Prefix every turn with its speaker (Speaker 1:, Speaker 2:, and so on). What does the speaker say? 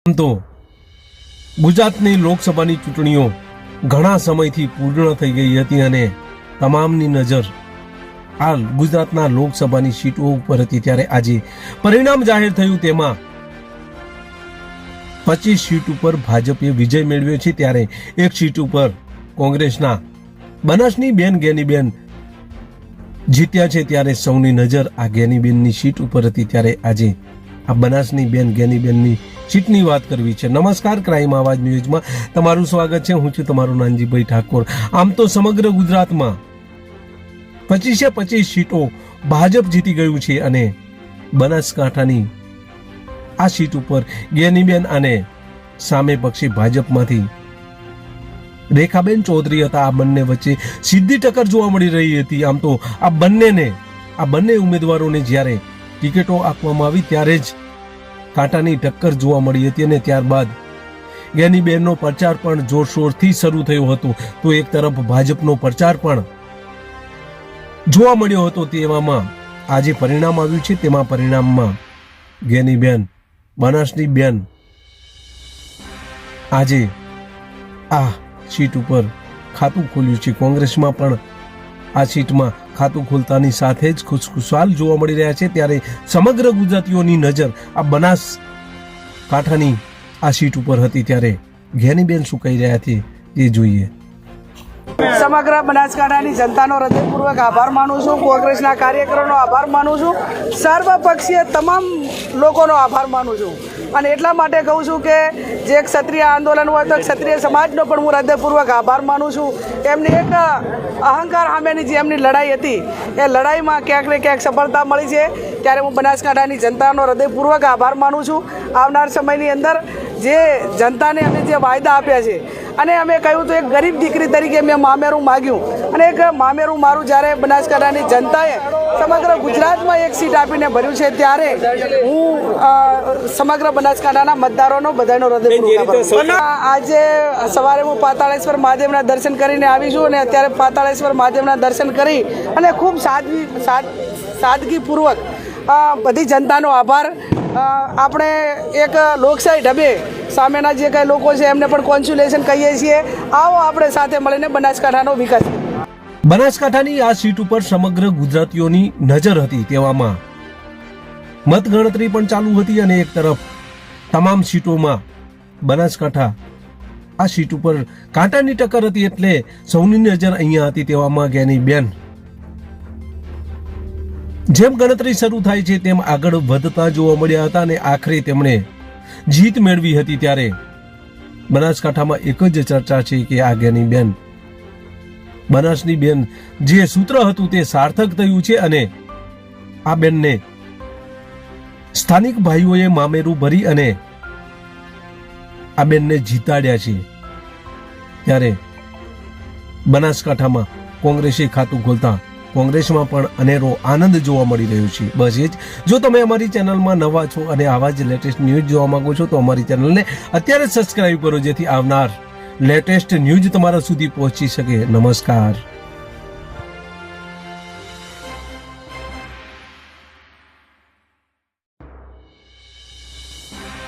Speaker 1: તો ગુજરાતની લોકસભાની ચૂંટણીઓ ઘણા સમયથી પૂર્ણ થઈ ગઈ હતી અને તમામની નજર આ ગુજરાતના લોકસભાની સીટો ઉપર હતી। ત્યારે આજે પરિણામ જાહેર થયું, તેમાં 25 સીટ ઉપર ભાજપે વિજય મેળવ્યો છે। ત્યારે એક સીટ ઉપર કોંગ્રેસના બનાસની બેન ગેનીબેન જીત્યા છે। ત્યારે સૌની નજર આ ગેનીબેનની સીટ ઉપર હતી। ત્યારે આજે આ બનાસની બેન ગેનીબેનની સીટની વાત કરવી છે। નમસ્કાર, ક્રાઇમ આવાજ ન્યૂઝમાં તમારું સ્વાગત છે। હું છું તમારું નાનજીભાઈ ઠાકોર। આમ તો સમગ્ર ગુજરાતમાં 25 સીટો ભાજપ જીતી ગયું છે અને બનાસકાંઠાની આ સીટ ઉપર ગેનીબેન અને સામે પક્ષી ભાજપમાંથી રેખાબેન ચૌધરી હતા। આ બંને વચ્ચે સીધી ટક્કર જોવા મળી રહી હતી। આમ તો આ બંને ઉમેદવારોને જ્યારે ટિકિટો આપવામાં આવી ત્યારે જ કાંટાની ટક્કર જોવા મળી હતી અને ત્યારબાદ ગેનીબેનનો પ્રચાર પણ જોરશોરથી શરૂ થયો હતો, તો એક તરફ ભાજપનો પ્રચાર પણ જોવા મળ્યો હતો। તેવામાં આજે પરિણામ આવ્યું છે। તેમાં પરિણામમાં ગેનીબેન બનાસની બેન આજે આ સીટ ઉપર ખાતું ખોલ્યું છે। કોંગ્રેસમાં પણ આ સીટમાં ખાતું ખોલતાની સાથે જ ખુશખુશાલ જોવા મળી રહ્યા છે। ત્યારે સમગ્ર ગુજરાતીઓની નજર આ બનાસકાંઠાની આ સીટ ઉપર હતી। ત્યારે ગેનીબેન શું કહી રહ્યા છે એ જોઈએ।
Speaker 2: સમગ્ર બનાસકાંઠાની જનતાનો હૃદયપૂર્વક આભાર માનું છું, કોંગ્રેસના કાર્યકરોનો આભાર માનું છું, સર્વપક્ષીય તમામ લોકોનો આભાર માનું છું। અને એટલા માટે કહું છું કે જે ક્ષત્રિય આંદોલન હોય તો ક્ષત્રિય સમાજનો પણ હું હૃદયપૂર્વક આભાર માનું છું। એમની એક અહંકાર સામેની જે એમની લડાઈ હતી એ લડાઈમાં ક્યાંક ને ક્યાંક સફળતા મળી છે। ત્યારે હું બનાસકાંઠાની જનતાનો હૃદયપૂર્વક આભાર માનું છું। આવનાર સમયની અંદર જે જનતાને અમે જે વાયદા આપ્યા છે અને અમે કહ્યું તો એક ગરીબ દીકરી તરીકે મેં મામેરું માગ્યું અને એક મામેરું મારું જ્યારે બનાસકાંઠાની જનતાએ સમગ્ર ગુજરાતમાં એક સીટ આપીને ભર્યું છે, ત્યારે હું સમગ્ર બનાસકાંઠાના મતદારોનો બધાનો હૃદયપૂર્વક આજે સવારે હું પાતાળેશ્વર મહાદેવના દર્શન કરીને આવી છું અને અત્યારે પાતાળેશ્વર મહાદેવના દર્શન કરી અને ખૂબ સાદગીપૂર્વક બધી જનતાનો આભાર। આપણે એક લોકશાહી ઢબે સામેના જે કંઈ લોકો છે એમને પણ કોન્સ્યુલેશન કહીએ છીએ। આવો આપણે સાથે મળીને બનાસકાંઠાનો વિકાસ કરીએ।
Speaker 1: બનાસકાંઠાની આ સીટ ઉપર સમગ્ર ગુજરાતીઓની નજર હતી। તેવામાં મતગણતરી પણ ચાલુ હતી અને એક તરફ તમામ સીટોમાં બનાસકાંઠા આ સીટ ઉપર કાંટાની ટક્કર હતી, એટલે સૌની નજર અહીંયા હતી। તેવામાં ગેનીબેન જેમ ગણતરી શરૂ થાય છે તેમ આગળ વધતા જોવા મળ્યા હતા અને આખરે તેમણે જીત મેળવી હતી। ત્યારે બનાસકાંઠામાં એક જ ચર્ચા છે કે આ ગેનીબેન બનાસની બેન જે સૂત્ર હતું તે સાર્થક થયું છે અને આ બેનને સ્થાનિક ભાઈઓએ મામેરું ભરી અને આ બેનને જીતાડ્યા છે। ત્યારે બનાસકાંઠામાં કોંગ્રેસે ખાતું ખોલતા કોંગ્રેસમાં પણ અનેરો આનંદ જોવા મળી રહ્યો છે। બસ એ જ। જો તમે અમારી ચેનલમાં નવા છો અને આવા જ લેટેસ્ટ ન્યૂઝ જોવા માંગો છો તો અમારી ચેનલને અત્યારે સબસ્ક્રાઇબ કરો, જેથી આવનાર લેટેસ્ટ ન્યૂઝ તમારા સુધી પહોંચી શકે। નમસ્કાર।